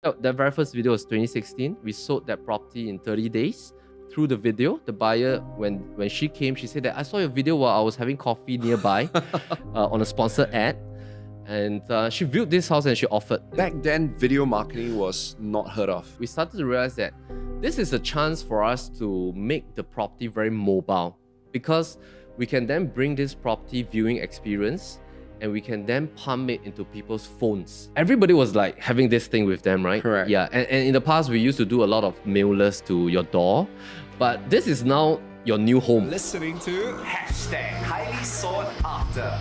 No, that very first video was 2016. We sold that property in 30 days. Through the video, the buyer, when she came, she said that I saw your video while I was having coffee nearby on a sponsored ad. And she viewed this house and she offered. Back then, video marketing was not heard of. We started to realize that this is a chance for us to make the property very mobile, because we can then bring this property viewing experience and we can then pump it into people's phones. Everybody was like having this thing with them, right? Correct. Yeah, and in the past, we used to do a lot of mailers to your door, but this is now your new home. Listening to #highly sought after.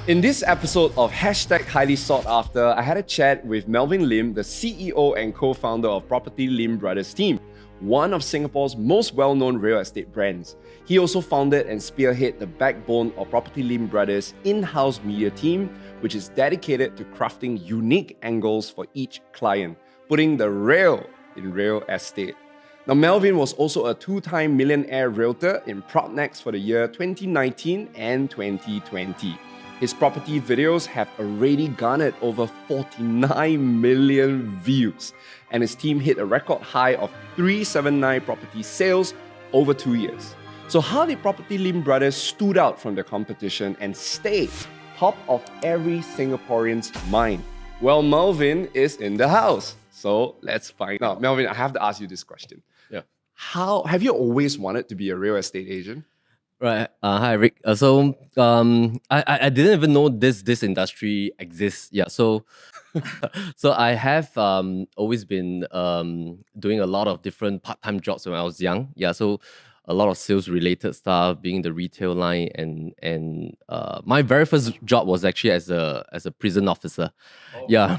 In this episode of #highly sought after, I had a chat with Melvin Lim, the CEO and co-founder of PropertyLimBrothers team, one of Singapore's most well-known real estate brands. He also founded and spearheaded the backbone of PropertyLimBrothers' in-house media team, which is dedicated to crafting unique angles for each client, putting the real in real estate. Now, Melvin was also a two-time millionaire realtor in PropNext for the year 2019 and 2020. His property videos have already garnered over 49 million views, and his team hit a record high of 379 property sales over 2 years. So how did PropertyLimBrothers stood out from the competition and stay top of every Singaporean's mind? Well, Melvin is in the house, so let's find out. Melvin, I have to ask you this question. Yeah. How have you always wanted to be a real estate agent? Right. Hi, Rick. I didn't even know this industry exists. Yeah. So so I have always been doing a lot of different part-time jobs when I was young. Yeah. So a lot of sales related stuff, being in the retail line, and my very first job was actually as a prison officer. Yeah.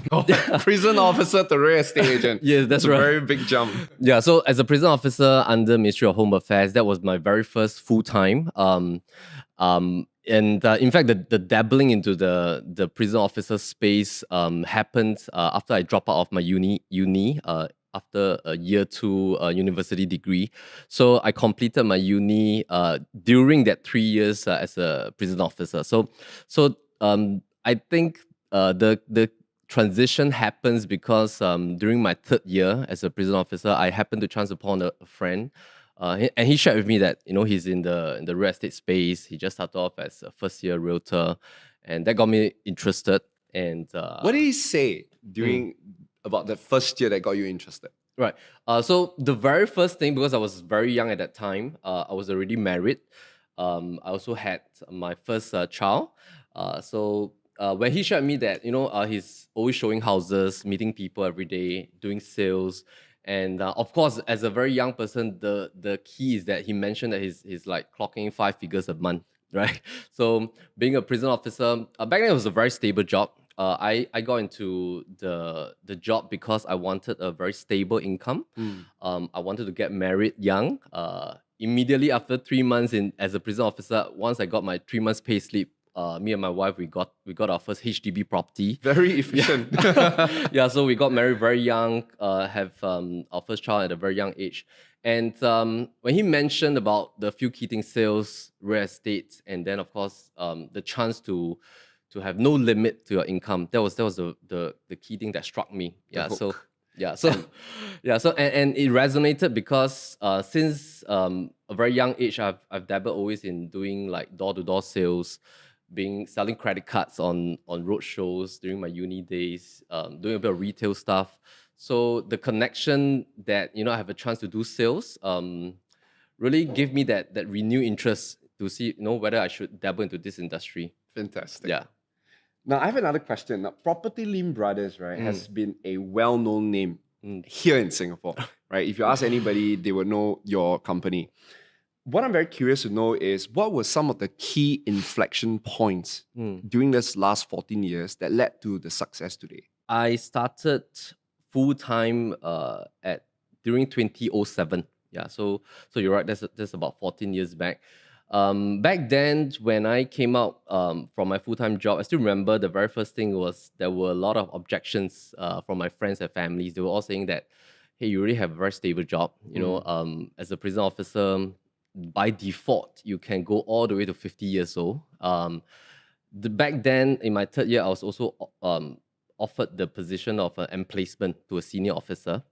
Prison officer to real estate agent. Yes, that's a right. very big jump. Yeah, so as a prison officer under Ministry of Home Affairs, that was my very first full time. In fact, the dabbling into the prison officer space happened after I dropped out of my uni after a year 2 university degree. So I completed my uni during that 3 years as a prison officer. So I think the transition happens because during my 3rd year as a prison officer, I happened to chance upon a friend, and he shared with me that he's in the real estate space. He just started off as a first-year realtor, and that got me interested. And What did he say during about the first year that got you interested? Right. So the very first thing, because I was very young at that time, I was already married. I also had my first child. When he shared me that, he's always showing houses, meeting people every day, doing sales. And of course, as a very young person, the key is that he mentioned that he's like clocking 5 figures a month, right? So being a prison officer, back then it was a very stable job. I got into the job because I wanted a very stable income. I wanted to get married young. Immediately after 3 months as a prison officer, once I got my 3 months pay slip, me and my wife, we got our first HDB property. Very efficient. Yeah, so we got married very young, have our first child at a very young age. And when he mentioned about the few key things, sales, real estate, and then of course the chance to have no limit to your income, that was the key thing that struck me. Yeah, so and it resonated because since a very young age, I've dabbled always in doing like door-to-door sales, selling credit cards on road shows during my uni days, doing a bit of retail stuff. So the connection that I have a chance to do sales really gave me that renewed interest to see whether I should dabble into this industry. Fantastic. Yeah. Now, I have another question. Now, PropertyLimBrothers, right, has been a well-known name here in Singapore, right? If you ask anybody, they would know your company. What I'm very curious to know is what were some of the key inflection points during this last 14 years that led to the success today? I started full-time during 2007. Yeah, so you're right, that's about 14 years back. Back then, when I came out from my full-time job, I still remember the very first thing was there were a lot of objections from my friends and families. They were all saying that, hey, you already have a very stable job. As a prison officer, by default, you can go all the way to 50 years old. Back then, in my 3rd year, I was also offered the position of an emplacement to a senior officer.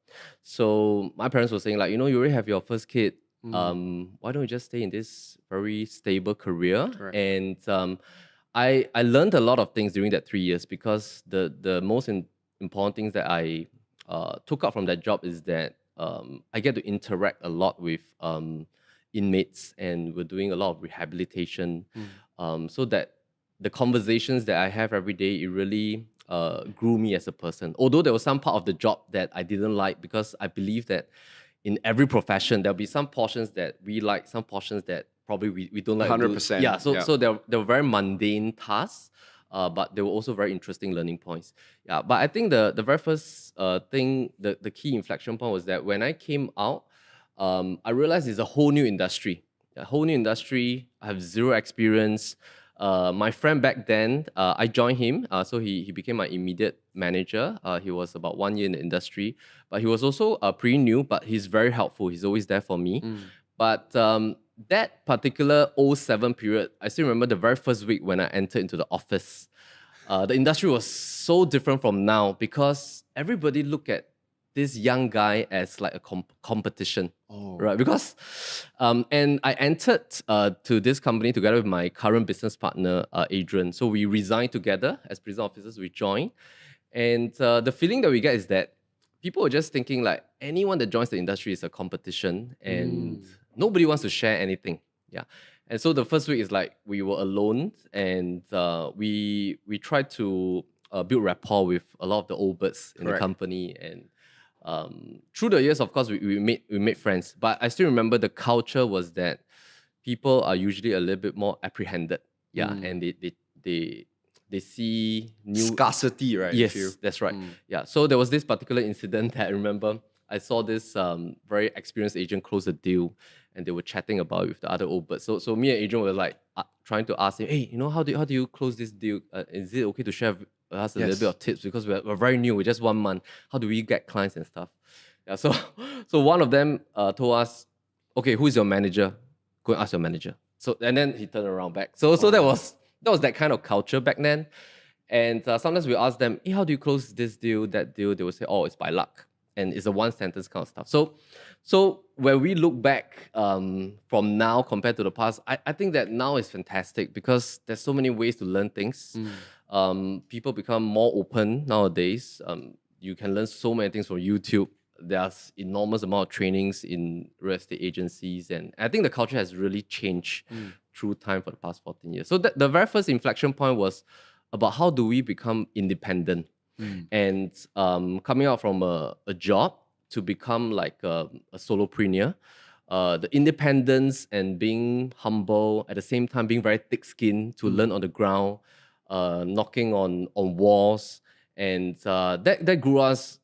So my parents were saying like, you know, you already have your first kid. Why don't you just stay in this very stable career? Correct. And I learned a lot of things during that 3 years, because the most important things that I took out from that job is that I get to interact a lot with inmates, and we're doing a lot of rehabilitation, so that the conversations that I have every day, it really grew me as a person. Although there was some part of the job that I didn't like, because I believe that in every profession, there'll be some portions that we like, some portions that probably we don't like. 100%. Yeah, so Yeah. so there were very mundane tasks, but they were also very interesting learning points. Yeah, but I think the very first thing, the key inflection point was that when I came out, I realized it's a whole new industry. A whole new industry. I have zero experience. My friend back then, I joined him, so he became my immediate manager. He was about 1 year in the industry, but he was also pretty new, but he's very helpful. He's always there for me. But that particular '07 period, I still remember the very first week when I entered into the office. The industry was so different from now, because everybody looked at this young guy as like a competition, right? Because, and I entered to this company together with my current business partner, Adrian. So we resigned together as prison officers. We joined, and the feeling that we get is that people are just thinking like anyone that joins the industry is a competition, and nobody wants to share anything. Yeah. And so the first week is like we were alone, and we tried to build rapport with a lot of the old birds in the company. And through the years, of course, we made friends. But I still remember the culture was that people are usually a little bit more apprehended. Yeah, and they see new Scarcity, right? Yes, that's right. Yeah. So there was this particular incident that I remember. I saw this very experienced agent close a deal, and they were chatting about it with the other old birds. So me and Adrian were like trying to ask him, hey, you know, how do you close this deal? Is it okay to share with us a little bit of tips, because we're very new, we're just 1 month. How do we get clients and stuff? Yeah. So one of them told us, okay, who is your manager? Go and ask your manager. So and then he turned around back. So that was that kind of culture back then. And sometimes we ask them, hey, how do you close this deal, that deal? They will say, oh, it's by luck. And it's a one sentence kind of stuff. So when we look back from now compared to the past, I think that now is fantastic, because there's so many ways to learn things. People become more open nowadays. You can learn so many things from YouTube. There's enormous amount of trainings in real estate agencies. And I think the culture has really changed through time for the past 14 years. So the very first inflection point was about how do we become independent. And coming out from a job to become like a solopreneur, the independence and being humble, at the same time being very thick-skinned to learn on the ground, knocking on walls, and that grew us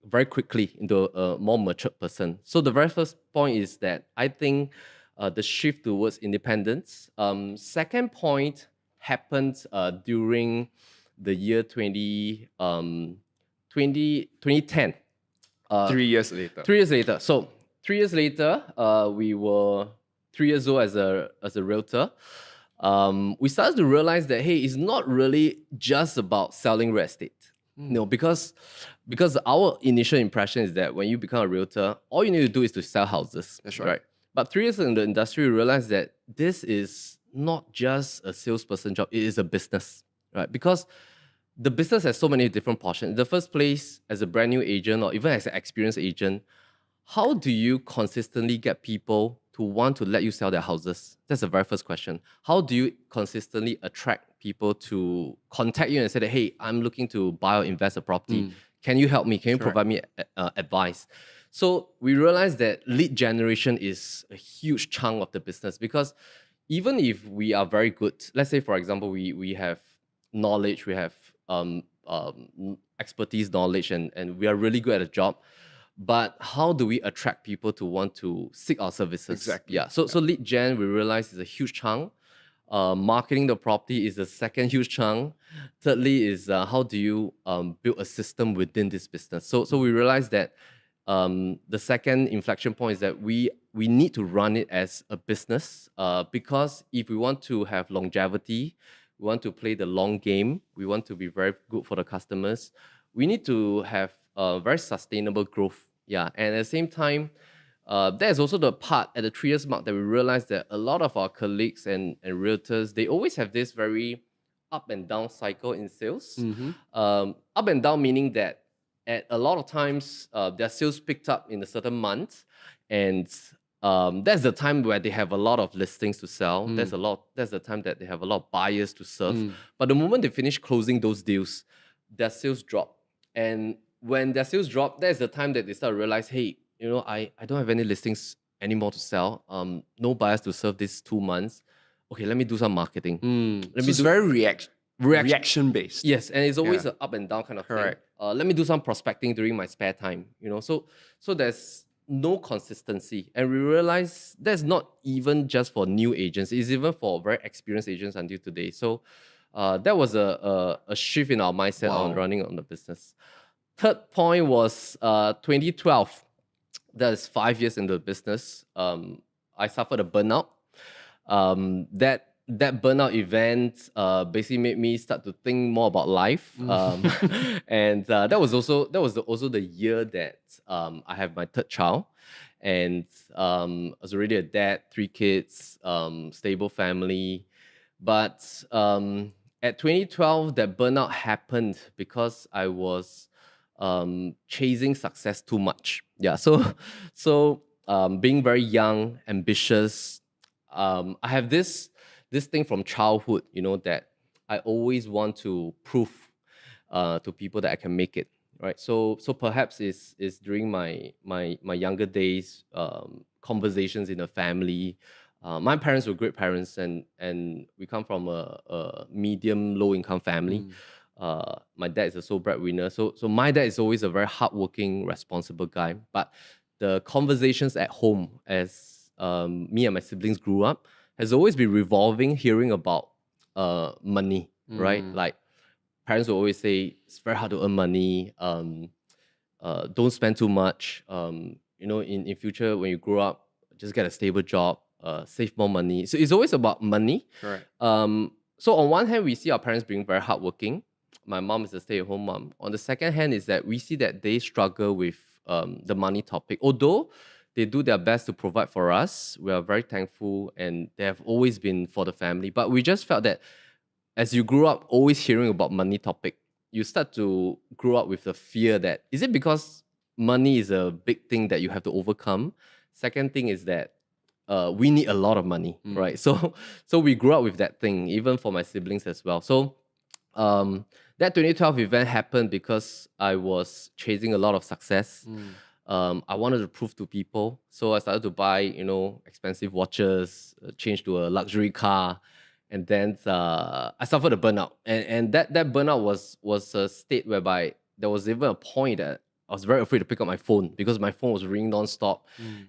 very quickly into a more mature person. So the very first point is that I think the shift towards independence. Second point happened during the year 2010. 3 years later. 3 years later. So 3 years later, we were 3 years old as a realtor. We started to realize that, hey, it's not really just about selling real estate. No, because our initial impression is that when you become a realtor, all you need to do is to sell houses. That's right. But 3 years in the industry, we realized that this is not just a salesperson job, it is a business, right? Because the business has so many different portions. In the first place, as a brand new agent or even as an experienced agent, how do you consistently get people to want to let you sell their houses? That's the very first question. How do you consistently attract people to contact you and say that, hey, I'm looking to buy or invest a property. Can you help me? Can you provide me advice? So we realized that lead generation is a huge chunk of the business, because even if we are very good, let's say, for example, we have knowledge, we have expertise, knowledge, and we are really good at a job, but how do we attract people to want to seek our services? Exactly. Yeah. So lead gen, we realize, is a huge chunk. Marketing the property is the second huge chunk. Thirdly is how do you build a system within this business? So we realized that the second inflection point is that we need to run it as a business, because if we want to have longevity, we want to play the long game, we want to be very good for the customers, we need to have very sustainable growth. Yeah, and at the same time, there's also the part at the 3 years mark that we realized that a lot of our colleagues and realtors, they always have this very up and down cycle in sales. Up and down meaning that at a lot of times their sales picked up in a certain month, and that's the time where they have a lot of listings to sell. That's the time that they have a lot of buyers to serve. But the moment they finish closing those deals, their sales drop. And when their sales drop, that's the time that they start to realize, hey, I don't have any listings anymore to sell. No buyers to serve these 2 months. Okay, let me do some marketing. So it's very reaction based. Yes, and it's always an up and down kind of Correct. thing. Let me do some prospecting during my spare time. So there's no consistency, and we realize that's not even just for new agents. It's even for very experienced agents until today. So that was a shift in our mindset on running on the business. Third point was 2012. That is 5 years into the business. I suffered a burnout. That burnout event basically made me start to think more about life. And that was also the year that I have my third child, and I was already a dad, 3 kids, stable family. But at 2012, that burnout happened because I was chasing success too much. Yeah, so being very young, ambitious, I have this thing from childhood, that I always want to prove to people that I can make it, right? So perhaps it's during my younger days, conversations in the family. My parents were great parents, and we come from a medium low income family. My dad is a sole breadwinner, so my dad is always a very hardworking, responsible guy. But the conversations at home, as me and my siblings grew up, has always been revolving, hearing about money, right? Like parents will always say it's very hard to earn money. Don't spend too much. In future when you grow up, just get a stable job, save more money. So it's always about money. Correct. So on one hand, we see our parents being very hardworking. My mom is a stay-at-home mom. On the second hand, is that we see that they struggle with the money topic. Although they do their best to provide for us, we are very thankful, and they have always been for the family. But we just felt that as you grew up always hearing about money topic, you start to grow up with the fear that, is it because money is a big thing that you have to overcome? Second thing is that we need a lot of money, right? So we grew up with that thing, even for my siblings as well. So that 2012 event happened because I was chasing a lot of success. I wanted to prove to people. So I started to buy, expensive watches, change to a luxury car. And then I suffered a burnout. And that burnout was a state whereby there was even a point that I was very afraid to pick up my phone because my phone was ringing nonstop.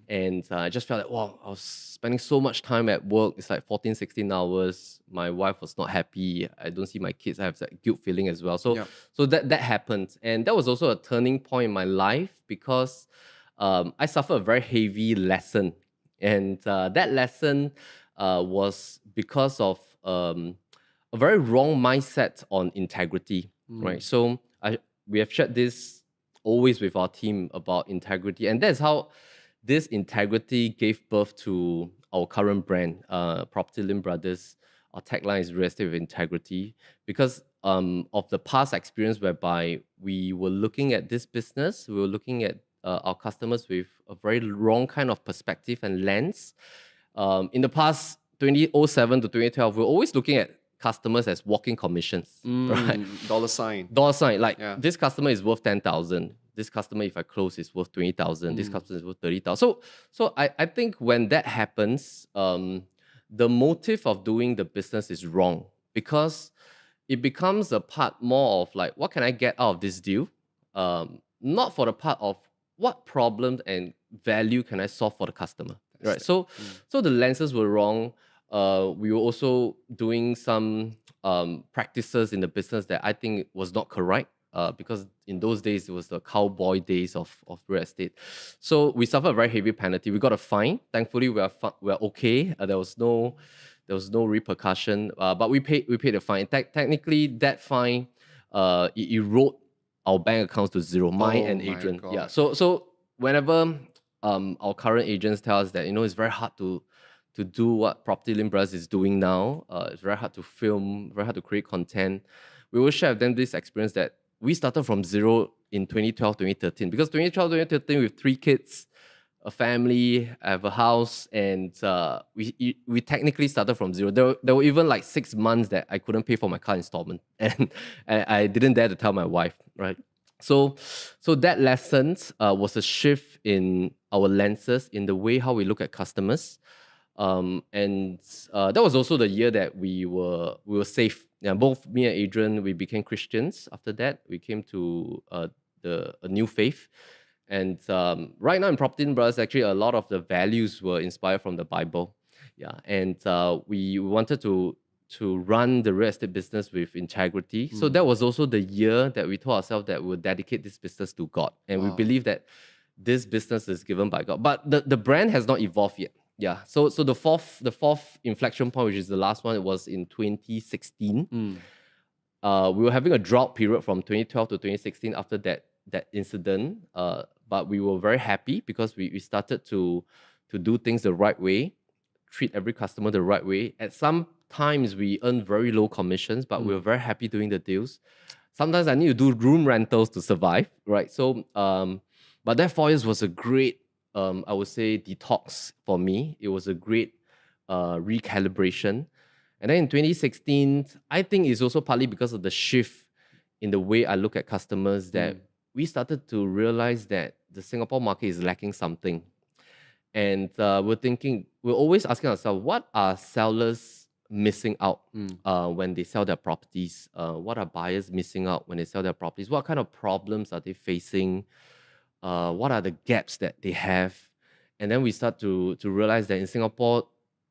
And I just felt like, wow, I was spending so much time at work. It's like 14, 16 hours. My wife was not happy. I don't see my kids. I have that guilt feeling as well. So that happened. And that was also a turning point in my life because I suffered a very heavy lesson. And that lesson was because of a very wrong mindset on integrity, right? So we have shared this always with our team about integrity, and that's how this integrity gave birth to our current brand, PropertyLimBrothers. Our tagline is real estate with integrity because of the past experience whereby we were looking at this business, we were looking at our customers with a very wrong kind of perspective and lens. In the past, 2007 to 2012, we were always looking at customers as walking commissions, right? Dollar sign. Like this customer is worth 10,000. This customer, if I close, is worth 20,000. This customer is worth 30,000. So I think when that happens, the motive of doing the business is wrong because it becomes a part more of like, what can I get out of this deal? Not for the part of what problems and value can I solve for the customer, right? So the lenses were wrong. We were also doing some practices in the business that I think was not correct because in those days, it was the cowboy days of real estate. So we suffered a very heavy penalty. We got a fine. Thankfully, we're okay. There was There was no repercussion, but we paid a fine. Technically, that fine it erode our bank accounts to zero, mine and my Adrian. Yeah. God. So whenever our current agents tell us that it's very hard to do what PropertyLimBrothers is doing now. It's very hard to film, very hard to create content. We will share with them this experience that we started from zero in 2012, 2013. Because 2012, 2013, with 3 kids, a family, I have a house, and we technically started from zero. There were even like 6 months that I couldn't pay for my car installment, and I didn't dare to tell my wife, right? So that lesson was a shift in our lenses, in the way how we look at customers. And that was also the year that we were safe. Yeah, both me and Adrian, we became Christians. After that, we came to a new faith. And right now in PropertyLimBrothers, actually a lot of the values were inspired from the Bible. Yeah, and we wanted to run the real estate business with integrity. So that was also the year that we told ourselves that we'll dedicate this business to God. And we believe that this business is given by God. But the brand has not evolved yet. Yeah. So the fourth inflection point, which is the last one, it was in 2016. We were having a drought period from 2012 to 2016 after that incident. But we were very happy because we started to do things the right way, treat every customer the right way. At some times we earned very low commissions, but we were very happy doing the deals. Sometimes I need to do room rentals to survive, right? So, but that 4 years was a great, I would say, detox for me. It was a great recalibration. And then in 2016, I think it's also partly because of the shift in the way I look at customers that we started to realize that the Singapore market is lacking something. And we're always asking ourselves, what are sellers missing out when they sell their properties? What are buyers missing out when they sell their properties? What kind of problems are they facing? What are the gaps that they have? And then we start to realize that in Singapore,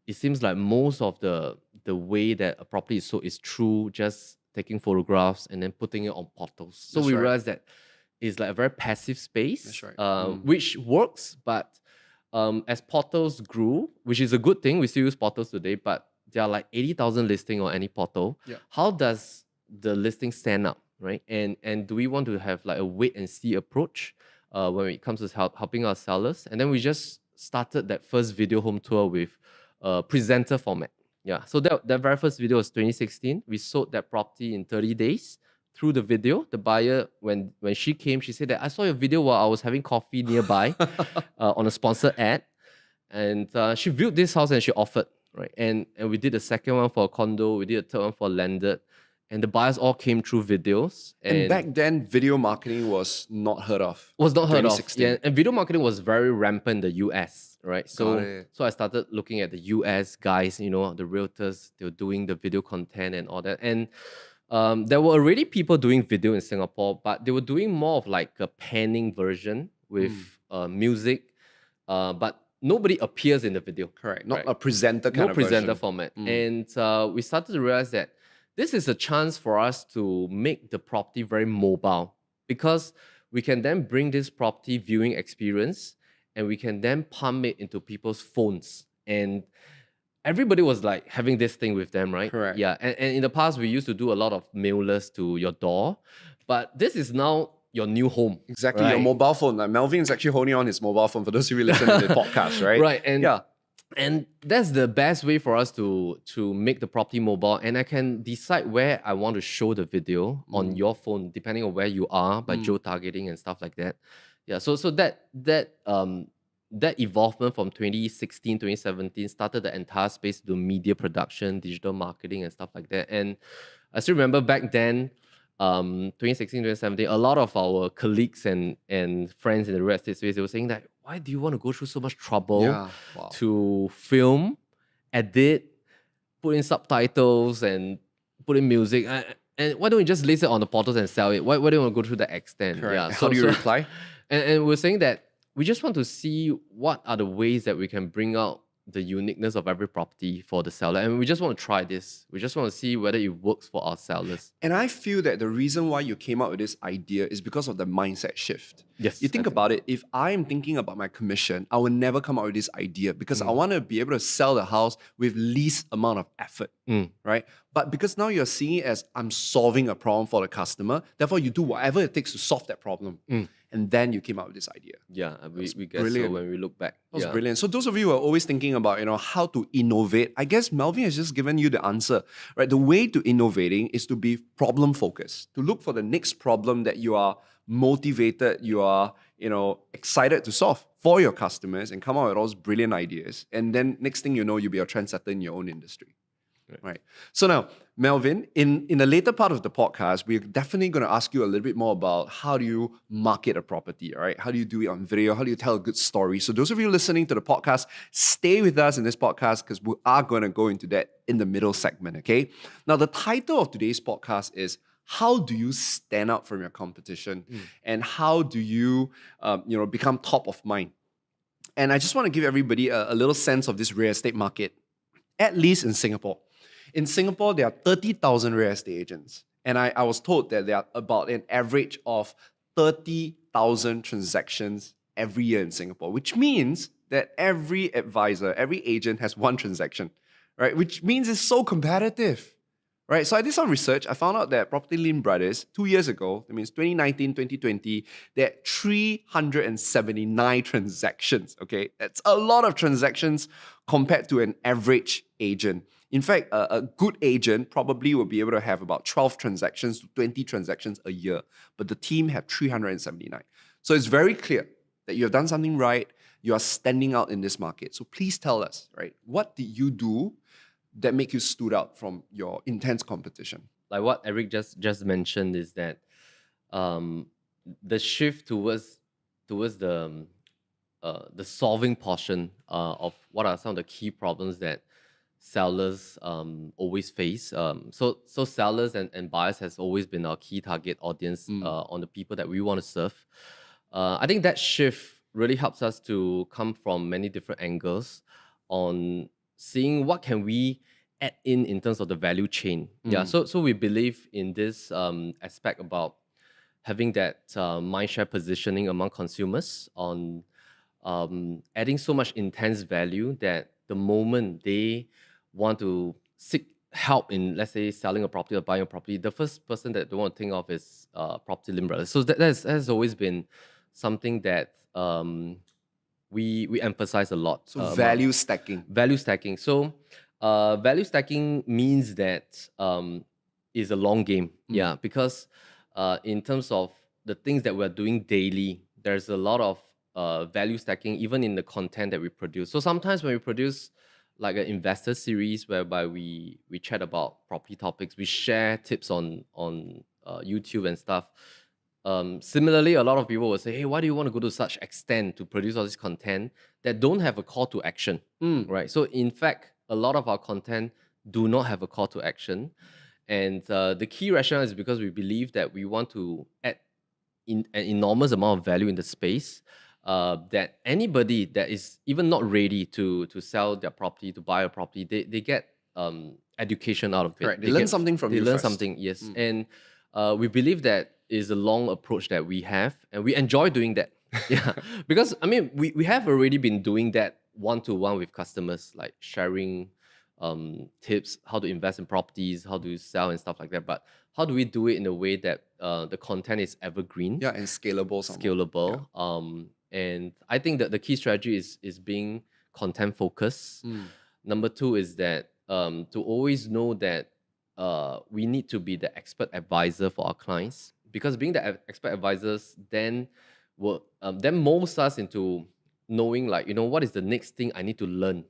it seems like most of the way that a property is sold is through just taking photographs and then putting it on portals. So we realized that it's like a very passive space, which works, but as portals grew, which is a good thing, we still use portals today, but there are like 80,000 listings on any portal. How does the listing stand up, right? And do we want to have like a wait and see approach when it comes to helping our sellers? And then we just started that first video home tour with presenter format. Yeah, so that very first video was 2016. We sold that property in 30 days through the video. The buyer, when she came, she said that I saw your video while I was having coffee nearby on a sponsored ad. And she viewed this house and she offered, right? And we did the second one for a condo. We did a third one for a landed. And the buyers all came through videos. And back then, video marketing was not heard of. Was not heard of. Yeah, and video marketing was very rampant in the US, right? So I started looking at the US guys, the realtors, they were doing the video content and all that. And there were already people doing video in Singapore, but they were doing more of like a panning version with music, but nobody appears in the video. Correct. Not a presenter kind of version. No presenter format. And we started to realize that this is a chance for us to make the property very mobile, because we can then bring this property viewing experience and we can then pump it into people's phones. And everybody was like having this thing with them, right? Correct. Yeah. And in the past, we used to do a lot of mailers to your door, but this is now your new home. Exactly, right? Your mobile phone. Like Melvin is actually holding on his mobile phone for those of you listening to the podcast, right? Right. And that's the best way for us to make the property mobile. And I can decide where I want to show the video on your phone, depending on where you are, by geo-targeting and stuff like that. Yeah. So that evolvement from 2016, 2017 started the entire space to media production, digital marketing and stuff like that. And I still remember back then, 2016, 2017, a lot of our colleagues and friends in the real estate space, they were saying that, why do you want to go through so much trouble to film, edit, put in subtitles and put in music? And why don't you just list it on the portals and sell it? Why do you want to go through that extent? Correct. Yeah. How do you reply? And we're saying that we just want to see what are the ways that we can bring out the uniqueness of every property for the seller, and we just want to try this. We just want to see whether it works for our sellers. And I feel that the reason why you came up with this idea is because of the mindset shift. Yes, You I think about it, if I'm thinking about my commission, I will never come up with this idea because I want to be able to sell the house with least amount of effort, right? But because now you're seeing it as I'm solving a problem for the customer, therefore you do whatever it takes to solve that problem. And then you came up with this idea. Yeah, we guess brilliant. so when we look back. That was brilliant. So those of you who are always thinking about, how to innovate, I guess Melvin has just given you the answer, right? The way to innovating is to be problem focused, to look for the next problem that you are motivated, you are, excited to solve for your customers and come up with all those brilliant ideas. And then next thing you know, you'll be a trendsetter in your own industry. Right. So now, Melvin, in the later part of the podcast, we're definitely going to ask you a little bit more about how do you market a property, all right? How do you do it on video? How do you tell a good story? So those of you listening to the podcast, stay with us in this podcast because we are going to go into that in the middle segment, okay? Now, the title of today's podcast is how do you stand out from your competition and how do you, become top of mind? And I just want to give everybody a little sense of this real estate market, at least in Singapore. In Singapore, there are 30,000 real estate agents. And I was told that there are about an average of 30,000 transactions every year in Singapore, which means that every advisor, every agent has one transaction, right? Which means it's so competitive, right? So I did some research. I found out that PropertyLimBrothers, 2 years ago, that means 2019, 2020, they had 379 transactions, okay? That's a lot of transactions compared to an average agent. In fact, a good agent probably will be able to have about 12 transactions to 20 transactions a year, but the team have 379. So it's very clear that you have done something right, you are standing out in this market. So please tell us, right, what did you do that make you stood out from your intense competition? Like what Eric just mentioned is that the shift towards the solving portion of what are some of the key problems that sellers always face. So sellers and buyers has always been our key target audience on the people that we want to serve. I think that shift really helps us to come from many different angles on seeing what can we add in terms of the value chain. Yeah, so we believe in this aspect about having that mindshare positioning among consumers on adding so much intense value that the moment they want to seek help in, let's say, selling a property or buying a property, the first person that they want to think of is PropertyLimBrothers. So that has always been something that we emphasize a lot. So value stacking. Value stacking. So value stacking means that is a long game. Yeah, because in terms of the things that we're doing daily, there's a lot of value stacking even in the content that we produce. So sometimes when we produce like an investor series whereby we chat about property topics, we share tips on YouTube and stuff. Similarly, a lot of people will say, hey, why do you want to go to such extent to produce all this content that don't have a call to action, right? So in fact, a lot of our content do not have a call to action. And the key rationale is because we believe that we want to add an enormous amount of value in the space, that anybody that is even not ready to sell their property, to buy a property, they get education out of it. Right. They learn something from you. They learn first. something, yes. And we believe that is a long approach that we have, and we enjoy doing that. Yeah, because I mean, we have already been doing that one-to-one with customers, like sharing tips, how to invest in properties, how to sell and stuff like that. But how do we do it in a way that the content is evergreen? Yeah, and scalable. Scalable. Yeah. And I think that the key strategy is being content focused. Number two is that to always know that we need to be the expert advisor for our clients, because being the expert advisors then molds us into knowing, like, what is the next thing I need to learn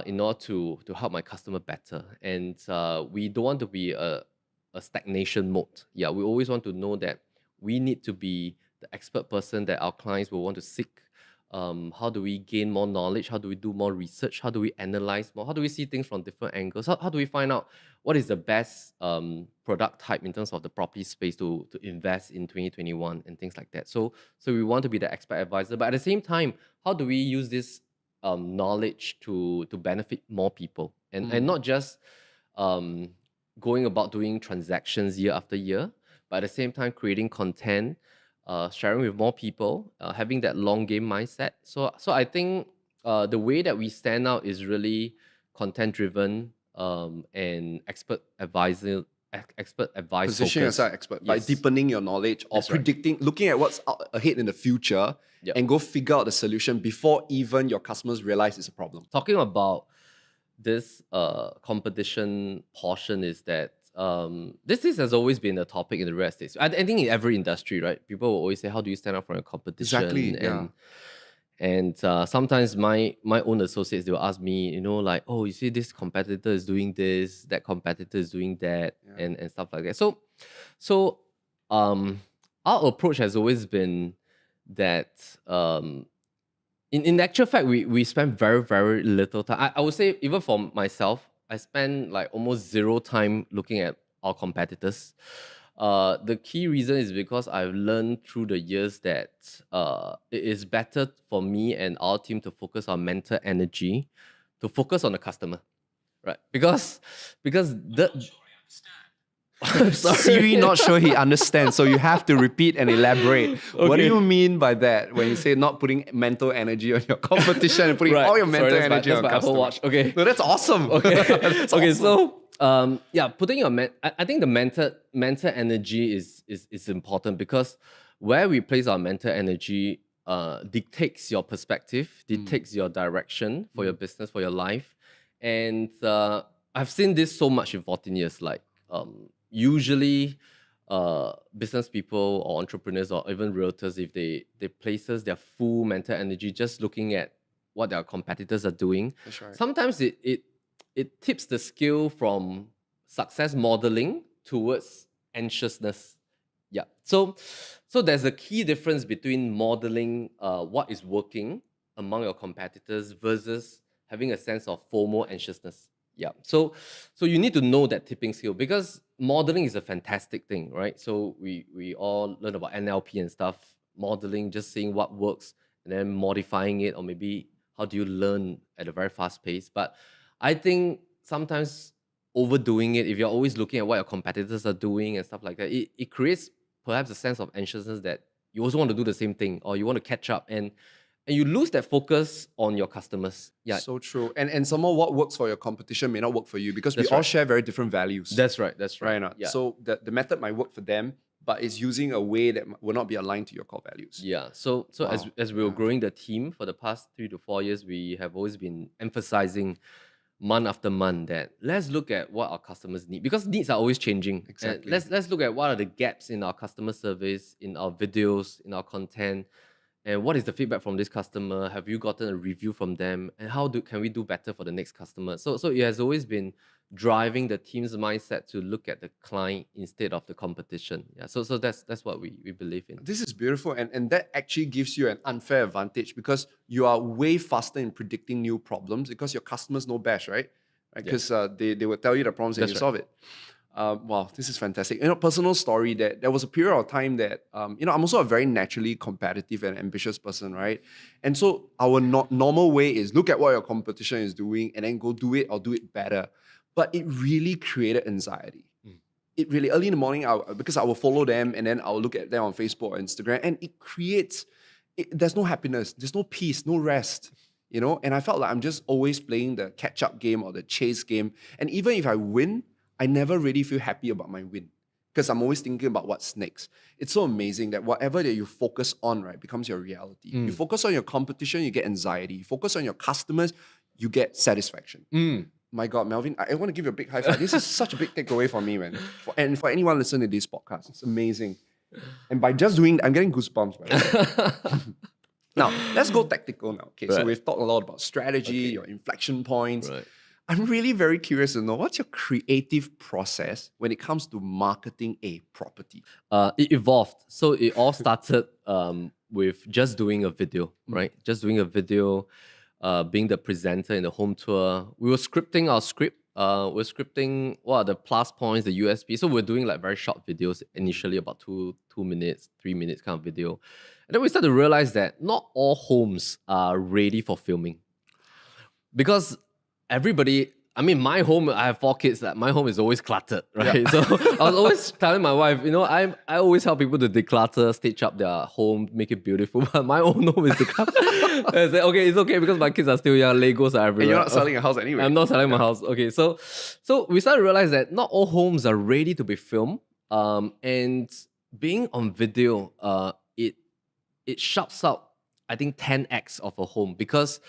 in order to help my customer better. And we don't want to be a stagnation mode. Yeah, we always want to know that we need to be the expert person that our clients will want to seek. How do we gain more knowledge? How do we do more research? How do we analyze more? How do we see things from different angles? How do we find out what is the best product type in terms of the property space to invest in 2021 and things like that? So we want to be the expert advisor, but at the same time, how do we use this knowledge to benefit more people, and not just um, going about doing transactions year after year, but at the same time creating content, sharing with more people, having that long game mindset. So I think the way that we stand out is really content driven, and expert advice Position focused. yourself expert by Yes. deepening your knowledge or That's right. predicting, looking at what's out ahead in the future, Yep. and go figure out the solution before even your customers realize it's a problem. Talking about this competition portion is that this has always been a topic in the real estate. I think in every industry, right? People will always say, "How do you stand out from your competition?" Exactly, yeah. And sometimes my own associates, they'll ask me, like, "Oh, you see, this competitor is doing this, that competitor is doing that," Yeah. and stuff like that. So our approach has always been that in actual fact, we spend very, very little time. I would say, even for myself, I spend like almost zero time looking at our competitors. The key reason is because I've learned through the years that it is better for me and our team to focus on mental energy, to focus on the customer, right? Because the Siri not sure he understands, so you have to repeat and elaborate. What do Okay. you mean by that when you say not putting mental energy on your competition and putting Right. all your Sorry, mental that's my- energy that's on my Apple customer? Watch. Okay. No, that's awesome. Okay. That's Okay. awesome. So yeah, putting your I think the mental energy is important, because where we place our mental energy dictates your perspective, dictates your direction for your business, for your life. And I've seen this so much in 14 years. Like usually business people or entrepreneurs or even realtors, if they places their full mental energy just looking at what their competitors are doing, That's right. sometimes it tips the scale from success modeling towards anxiousness. Yeah. So there's a key difference between modeling what is working among your competitors versus having a sense of FOMO, anxiousness. Yeah. So you need to know that tipping scale, because modeling is a fantastic thing, right? So we all learn about NLP and stuff, modeling, just seeing what works and then modifying it, or maybe how do you learn at a very fast pace. But I think sometimes overdoing it, if you're always looking at what your competitors are doing and stuff like that, it creates perhaps a sense of anxiousness that you also want to do the same thing, or you want to catch up, and you lose that focus on your customers. Yeah, So true. And some more, what works for your competition may not work for you, because we That's all right. share very different values. that's right. That's right. right. Not? Yeah. So the method might work for them, but it's using a way that will not be aligned to your core values. Yeah. So Wow. as we were Yeah. growing the team for the past 3 to 4 years, we have always been emphasizing month after month that let's look at what our customers need, because needs are always changing. And Exactly. let's look at what are the gaps in our customer service, in our videos, in our content, and what is the feedback from this customer? Have you gotten a review from them? And how can we do better for the next customer? So it has always been driving the team's mindset to look at the client instead of the competition. Yeah. So that's what we believe in. This is beautiful, and that actually gives you an unfair advantage, because you are way faster in predicting new problems, because your customers know best, right? Because they will tell you the problems and That's you right. solve it. Wow, this is fantastic. Personal story, that there was a period of time that I'm also a very naturally competitive and ambitious person, right? And so our normal way is look at what your competition is doing and then go do it or do it better. But it really created anxiety. It really, early in the morning, because I will follow them and then I'll look at them on Facebook or Instagram, and it creates, there's no happiness, there's no peace, no rest, and I felt like I'm just always playing the catch-up game or the chase game. And even if I win, I never really feel happy about my win, because I'm always thinking about what's next. It's so amazing that whatever that you focus on, right, becomes your reality. You focus on your competition, you get anxiety. You focus on your customers, you get satisfaction. My God, Melvin, I want to give you a big high five. This is such a big takeaway for me, man. And for anyone listening to this podcast, it's amazing. And by just doing, I'm getting goosebumps, by the way. Now, let's go tactical now. Okay, so Right. we've talked a lot about strategy, your inflection points. Right. I'm really very curious to know, what's your creative process when it comes to marketing a property? It evolved. So it all started with just doing a video, right? Just doing a video, being the presenter in the home tour. We were scripting our script. We're scripting what are the plus points, the USP. So we're doing like very short videos initially, about 2 minutes, 3 minutes kind of video. And then we started to realize that not all homes are ready for filming. because everybody, I mean, my home, I have 4 kids. That my home is always cluttered, right? So I was always telling my wife, I always help people to declutter, stitch up their home, make it beautiful. But my own home is decluttered. I said, okay, it's okay because my kids are still young. Legos are everywhere. And you're not selling a house anyway. I'm not selling my house. Okay, so we started to realize that not all homes are ready to be filmed. And being on video, it sharps up, I think, 10x of a home because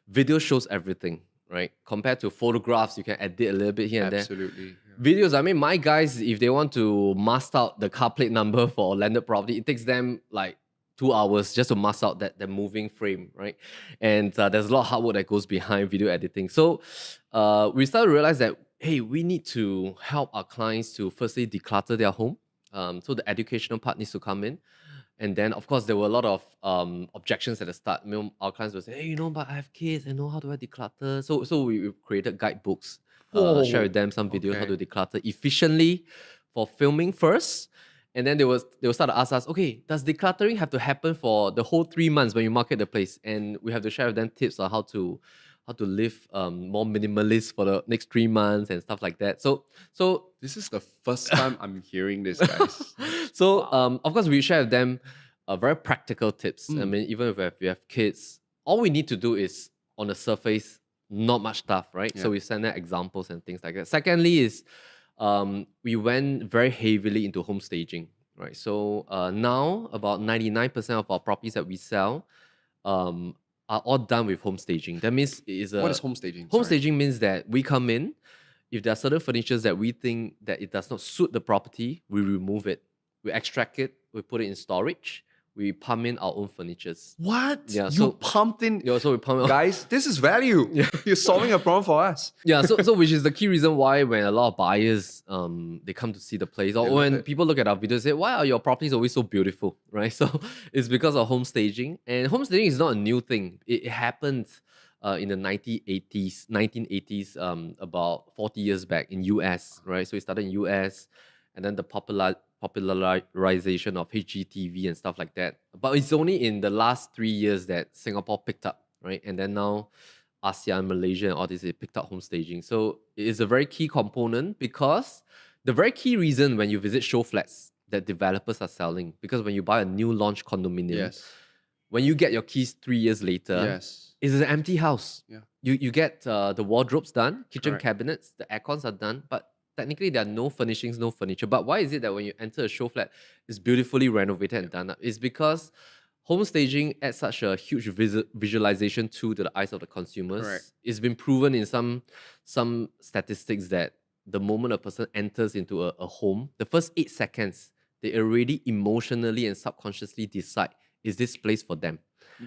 video shows everything, right? Compared to photographs, you can edit a little bit here and there. Absolutely. Videos, I mean, my guys, if they want to mask out the car plate number for a landed property, it takes them like 2 hours just to mask out that moving frame, right? And there's a lot of hard work that goes behind video editing. So we started to realize that, hey, we need to help our clients to firstly declutter their home. So the educational part needs to come in. And then, of course, there were a lot of objections at the start. Our clients would say, hey, but I have kids, how do I declutter? So we created guidebooks, share with them some videos how to declutter efficiently for filming first. And then they will start to ask us, okay, does decluttering have to happen for the whole 3 months when you market the place? And we have to share with them tips on how to live more minimalist for the next 3 months and stuff like that. So this is the first time I'm hearing this, guys. So of course we share with them very practical tips. I mean, even if we have kids, all we need to do is on the surface, not much stuff, right? Yeah. So we send them examples and things like that. Secondly is we went very heavily into home staging, right? So now about 99% of our properties that we sell are all done with home staging. That means What is home staging? Home Sorry. staging means that we come in, if there are certain furnitures that we think that it does not suit the property, we remove it. We extract it, we put it in storage, we pump in our own furnitures. What? Yeah, you so- pumped in. Yeah, so we pump in. Guys, this is value. You're solving a problem for us. Yeah, so which is the key reason why when a lot of buyers they come to see the place, or They love when it. people look at our videos, say, why are your properties always so beautiful, right? So it's because of home staging. And home staging is not a new thing. It happened in the 1980s, about 40 years back in US, right? So it started in US, and then the popularization of HGTV and stuff like that. But it's only in the last 3 years that Singapore picked up, right? And then now ASEAN, Malaysia, and all this, it picked up home staging. So it is a very key component because the very key reason when you visit show flats that developers are selling, because when you buy a new launch condominium, Yes. when you get your keys 3 years later, Yes. it's an empty house. Yeah. You get the wardrobes done, kitchen Correct. cabinets, the aircons are done, but technically there are no furnishings, no furniture. But why is it that when you enter a show flat, it's beautifully renovated and done up? It's because home staging adds such a huge visualization tool to the eyes of the consumers. Correct. It's been proven in some statistics that the moment a person enters into a home, the first 8 seconds, they already emotionally and subconsciously decide, is this place for them?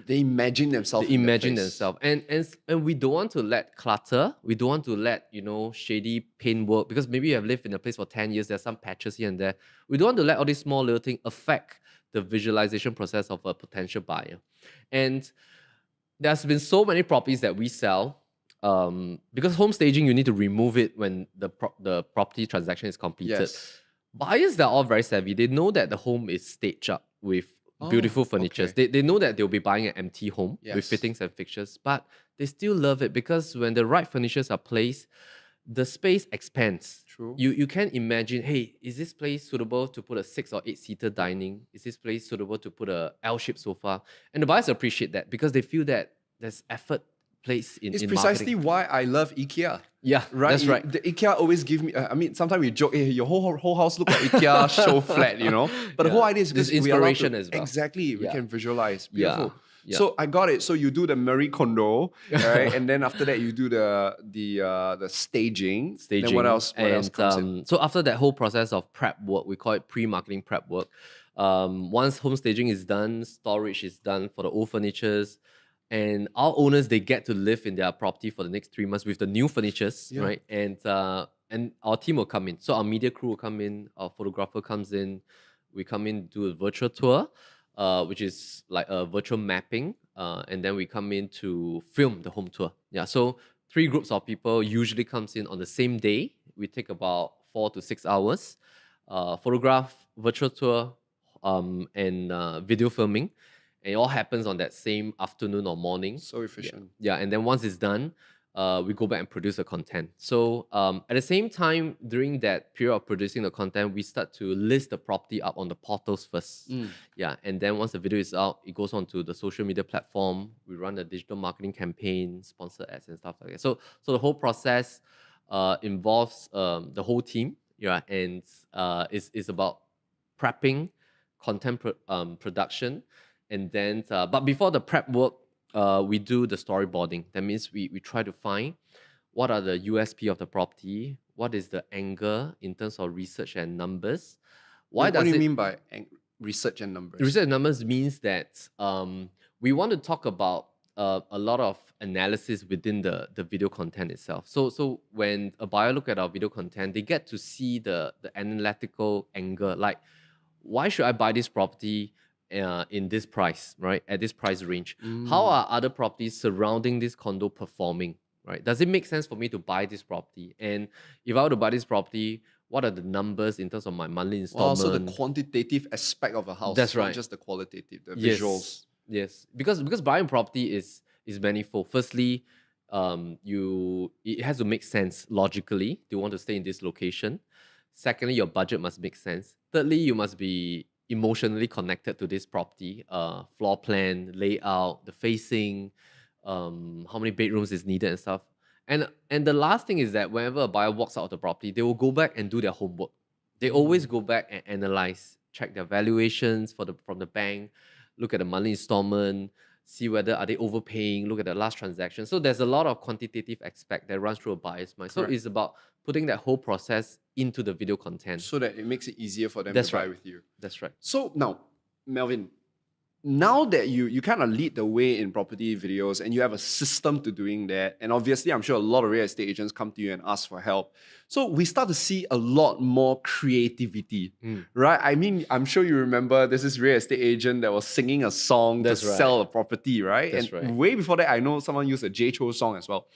They imagine themselves. They in that imagine place. themselves. And we don't want to let clutter, we don't want to let, shady paintwork, because maybe you have lived in a place for 10 years, there's some patches here and there. We don't want to let all these small little things affect the visualization process of a potential buyer. And there's been so many properties that we sell, because home staging, you need to remove it when the property transaction is completed. Yes. Buyers, they're all very savvy. They know that the home is staged up with beautiful furnitures. okay. They know that they'll be buying an empty home with Yes. fittings and fixtures, but they still love it because when the right furnitures are placed, the space expands. True. You can imagine, hey, is this place suitable to put a 6 or 8-seater dining? Is this place suitable to put a L-shaped sofa? And the buyers appreciate that because they feel that there's effort placed in It's in precisely marketing. why I love IKEA. Yeah, Right? that's right. The IKEA always give me. I mean, sometimes we joke, hey, your whole house look like IKEA show flat, But the Yeah. whole idea is There's because we are allowed inspiration to, as well. Exactly, we Yeah. can visualize. Yeah. Beautiful. Yeah. So I got it. So you do the Marie Kondo, right? And then after that, you do the staging. Then what else? What else comes in? So after that whole process of prep work, we call it pre-marketing prep work. Once home staging is done, storage is done for the old furnitures, and our owners, they get to live in their property for the next 3 months with the new furnitures, Yeah. right? And our team will come in. So our media crew will come in, our photographer comes in, we come in, do a virtual tour, which is like a virtual mapping, and then we come in to film the home tour. Yeah, so 3 groups of people usually comes in on the same day. We take about 4 to 6 hours, photograph, virtual tour, and video filming. And it all happens on that same afternoon or morning. So efficient. Yeah, and then once it's done, we go back and produce the content. So at the same time, during that period of producing the content, we start to list the property up on the portals first. Yeah, and then once the video is out, it goes on to the social media platform. We run a digital marketing campaign, sponsor ads and stuff like that. So the whole process involves the whole team. Yeah, and is about prepping, content production, and then but before the prep work, we do the storyboarding. That means we try to find what are the USP of the property, what is the angle in terms of research and numbers. What do you mean by research and numbers? Research and numbers means that we want to talk about a lot of analysis within the video content itself. So when a buyer look at our video content, they get to see the analytical angle, like why should I buy this property in this price, right? At this price range. How are other properties surrounding this condo performing, right? Does it make sense for me to buy this property? And if I were to buy this property, what are the numbers in terms of my monthly installment? Also the quantitative aspect of a house. That's right. Not just the qualitative, the Yes. visuals. Yes, because buying property is manifold. Firstly, it has to make sense logically. Do you want to stay in this location? Secondly, your budget must make sense. Thirdly, you must be emotionally connected to this property. Floor plan, layout, the facing, how many bedrooms is needed and stuff. And the last thing is that whenever a buyer walks out of the property, they will go back and do their homework. They always go back and analyze, check their valuations from the bank, look at the monthly installment, see whether are they overpaying, look at the last transaction. So there's a lot of quantitative aspect that runs through a buyer's mind. So Correct. it's about putting that whole process into the video content. So that it makes it easier for them That's to buy right. with you. That's right. So now, Melvin, now that you kind of lead the way in property videos and you have a system to doing that, and obviously I'm sure a lot of real estate agents come to you and ask for help. So we start to see a lot more creativity, right? I mean, I'm sure you remember there's this real estate agent that was singing a song That's to right. sell a property, right? That's and right. way before that, I know someone used a J Cho song as well.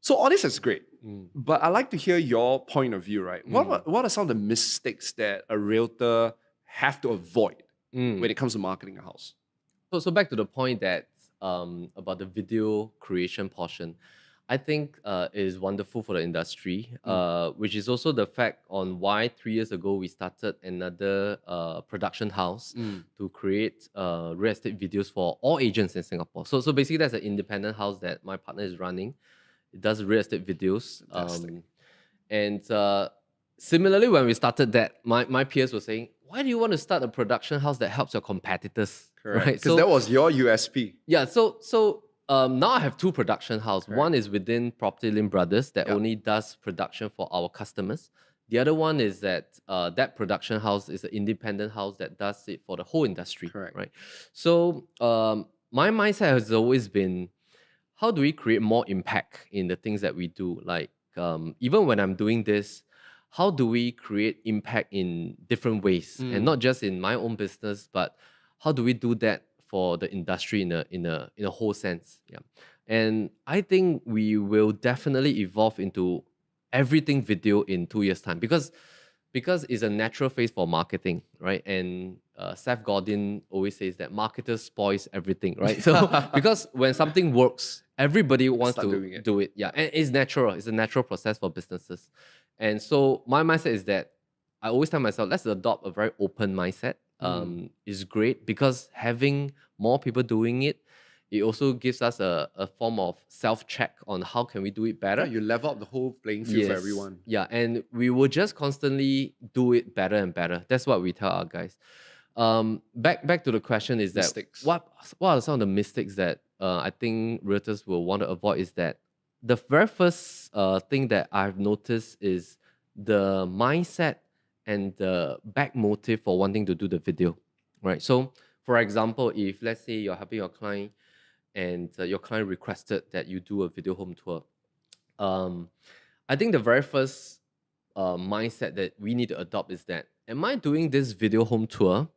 So all this is great, but I'd like to hear your point of view, right? What are some of the mistakes that a realtor have to avoid when it comes to marketing a house? So back to the point that about the video creation portion, I think it is wonderful for the industry, which is also the fact on why 3 years ago we started another production house to create real estate videos for all agents in Singapore. So basically that's an independent house that my partner is running. It does real estate videos. And similarly, when we started that, my peers were saying, why do you want to start a production house that helps your competitors? Correct. Right? Because that was your USP. Yeah, so now I have two production houses. One is within PropertyLimBrothers that only does production for our customers. The other one is that that production house is an independent house that does it for the whole industry. Correct. Right? So my mindset has always been, how do we create more impact in the things that we do? Like even when I'm doing this, how do we create impact in different ways, and not just in my own business, but how do we do that for the industry in a whole sense? Yeah, and I think we will definitely evolve into everything video in 2 years' time because it's a natural phase for marketing, right? And Seth Godin always says that marketers spoils everything, right? So because when something works, everybody wants Start to doing it. do it. Yeah, and it's natural. It's a natural process for businesses. And so my mindset is that I always tell myself, let's adopt a very open mindset. It's great because having more people doing it, it also gives us a form of self-check on how can we do it better. Yeah, you level up the whole playing field for Yes. everyone. Yeah, and we will just constantly do it better and better. That's what we tell our guys. Back to the question is that Mistakes. what are some of the mistakes that I think realtors will want to avoid is that the very first thing that I've noticed is the mindset and the back motive for wanting to do the video, right? So, for example, if let's say you're helping your client and your client requested that you do a video home tour, I think the very first mindset that we need to adopt is that, am I doing this video home tour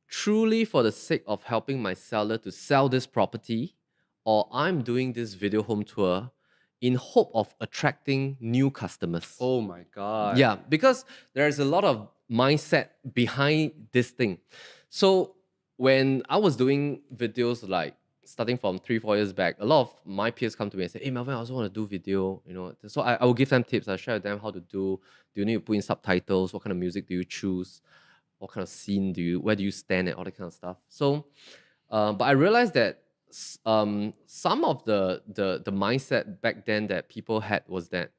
truly for the sake of helping my seller to sell this property, or I'm doing this video home tour in hope of attracting new customers? Oh my God. Yeah, because there's a lot of mindset behind this thing. So when I was doing videos like starting from 3-4 years back, a lot of my peers come to me and say, "Hey Melvin, I also want to do video." So I will give them tips. I share with them how to do. Do you need to put in subtitles? What kind of music do you choose? What kind of scene where do you stand and all that kind of stuff. So, but I realized that some of the mindset back then that people had was that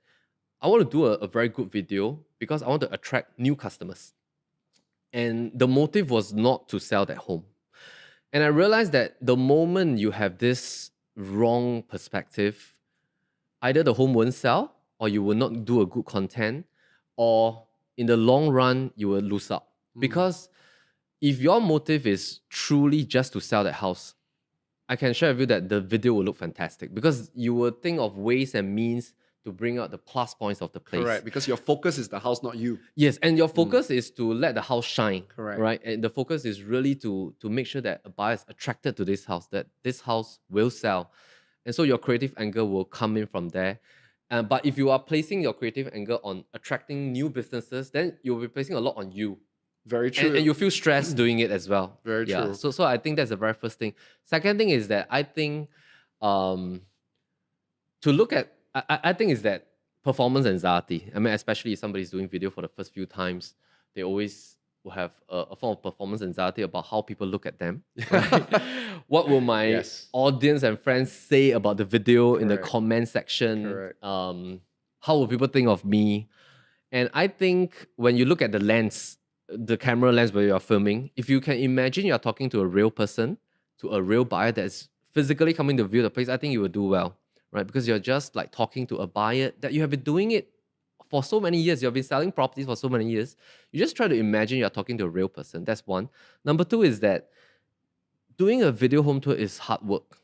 I want to do a very good video because I want to attract new customers. And the motive was not to sell that home. And I realized that the moment you have this wrong perspective, either the home won't sell, or you will not do a good content, or in the long run, you will lose out. Because if your motive is truly just to sell that house, I can share with you that the video will look fantastic because you will think of ways and means to bring out the plus points of the place. Correct, because your focus is the house, not you. Yes, and your focus is to let the house shine. Correct. Right? And the focus is really to make sure that a buyer is attracted to this house, that this house will sell. And so your creative angle will come in from there. But if you are placing your creative angle on attracting new businesses, then you'll be placing a lot on you. Very true. And you feel stressed doing it as well. Very true. So I think that's the very first thing. Second thing is that I think to look at, I think is that performance anxiety. I mean, especially if somebody's doing video for the first few times, they always will have a form of performance anxiety about how people look at them. Right? What will my audience and friends say about the video in the comment section? Correct. How will people think of me? And I think when you look at the lens, the camera lens where you're filming, if you can imagine you're talking to a real person, to a real buyer that's physically coming to view the place, I think you will do well, right? Because you're just like talking to a buyer that you have been doing it for so many years. You've been selling properties for so many years. You just try to imagine you're talking to a real person. That's one. Number two is that doing a video home tour is hard work.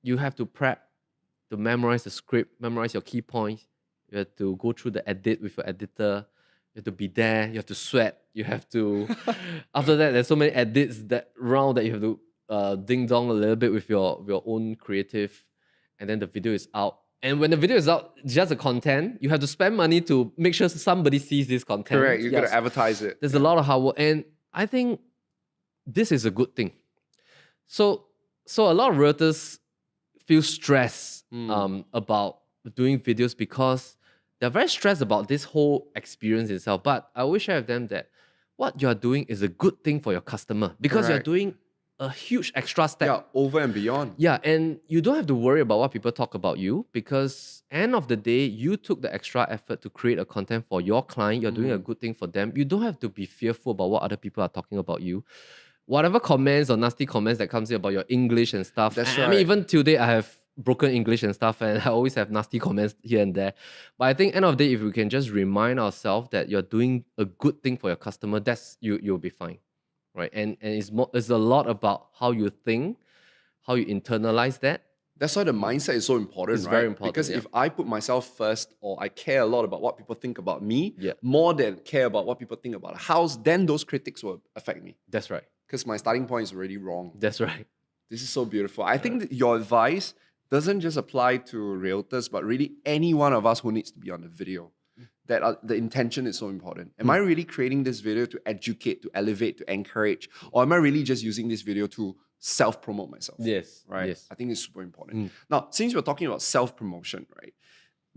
You have to prep, to memorize the script, memorize your key points. You have to go through the edit with your editor. You have to be there. You have to sweat. You have to. After that, there's so many edits that round that you have to ding dong a little bit with your own creative, and then the video is out. And when the video is out, just the content, you have to spend money to make sure somebody sees this content. Correct. You got to advertise it. There's a lot of hard work, and I think this is a good thing. So a lot of realtors feel stressed about doing videos because they're very stressed about this whole experience itself. But I always share with them that what you're doing is a good thing for your customer because you're doing a huge extra step. Yeah, over and beyond. Yeah, and you don't have to worry about what people talk about you because end of the day, you took the extra effort to create a content for your client. You're doing a good thing for them. You don't have to be fearful about what other people are talking about you. Whatever comments or nasty comments that comes in about your English and stuff. That's right. I mean, even today, I have broken English and stuff, and I always have nasty comments here and there. But I think end of the day, if we can just remind ourselves that you're doing a good thing for your customer, that's you'll be fine. Right, and it's a lot about how you think, how you internalize that. That's why the mindset is so important, It's right? very important, Because if I put myself first, or I care a lot about what people think about me, more than care about what people think about a house, then those critics will affect me. That's right. Because my starting point is already wrong. That's right. This is so beautiful. I think that your advice doesn't just apply to realtors, but really any one of us who needs to be on the video. That the intention is so important. Am I really creating this video to educate, to elevate, to encourage? Or am I really just using this video to self-promote myself? Yes. Right? Yes. I think it's super important. Now, since we're talking about self-promotion, right?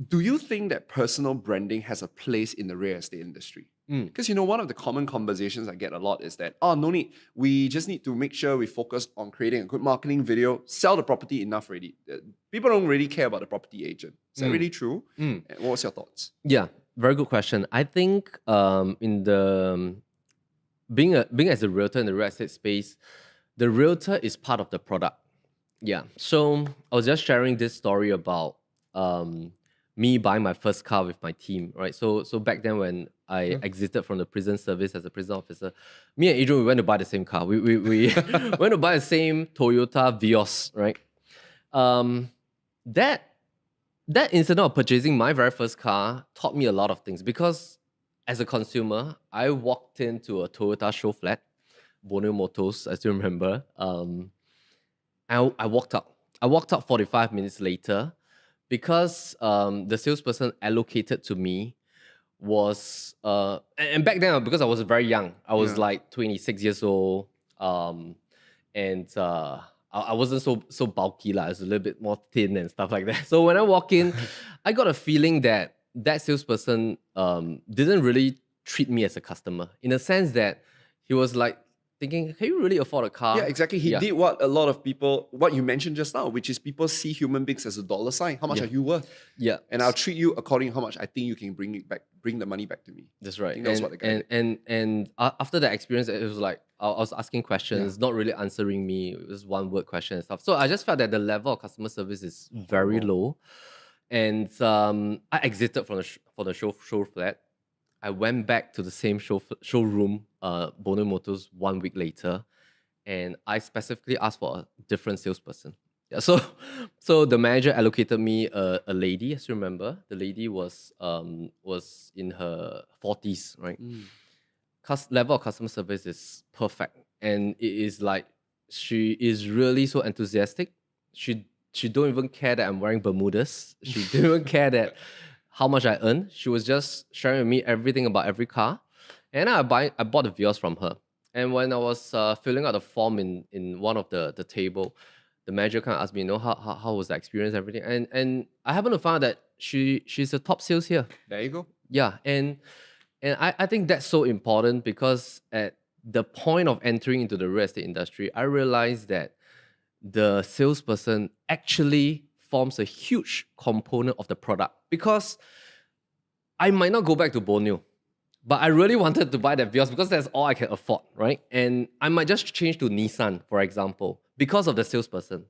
Do you think that personal branding has a place in the real estate industry? Because, you know, one of the common conversations I get a lot is that, oh, no need. We just need to make sure we focus on creating a good marketing video, sell the property enough already. People don't really care about the property agent. Is that really true? And what's your thoughts? Yeah, very good question. I think in the being as a realtor in the real estate space, the realtor is part of the product. Yeah. So I was just sharing this story about me buying my first car with my team, right? So back then when I exited from the prison service as a prison officer, me and Adrian, we went to buy the same car. We went to buy the same Toyota Vios, right? That incident of purchasing my very first car taught me a lot of things because as a consumer, I walked into a Toyota show flat, Borneo Motors, I still remember. I walked out. I walked out 45 minutes later because the salesperson allocated to me was, and back then, because I was very young, I was like 26 years old, and I wasn't so bulky lah. I was a little bit more thin and stuff like that. So when I walk in, I got a feeling that that salesperson didn't really treat me as a customer, in a sense that he was like thinking, can you really afford a car? Yeah, exactly. He did what a lot of people, what you mentioned just now, which is people see human beings as a dollar sign. How much are you worth? Yeah. And I'll treat you according to how much I think you can bring the money back to me. That's right. I think that's what the guy did. And after that experience, it was like I was asking questions, not really answering me. It was one word question and stuff. So I just felt that the level of customer service is very low. And I exited from the show flat. I went back to the same showroom, Bono Motors, 1 week later, and I specifically asked for a different salesperson. Yeah, so the manager allocated me a lady, as you remember. The lady was in her 40s, right? Level of customer service is perfect, and it is like she is really so enthusiastic. She don't even care that I'm wearing Bermudas. She didn't even care that how much I earn. She was just sharing with me everything about every car, and I bought the Vios from her. And when I was filling out the form in one of the table, the manager kind of asked me, how was the experience, everything, and I happen to find that she's a top sales here. There you go. Yeah, and I think that's so important, because at the point of entering into the real estate industry, I realized that the salesperson actually forms a huge component of the product, because I might not go back to Borneo, but I really wanted to buy that Vios because that's all I can afford, right? And I might just change to Nissan, for example, because of the salesperson.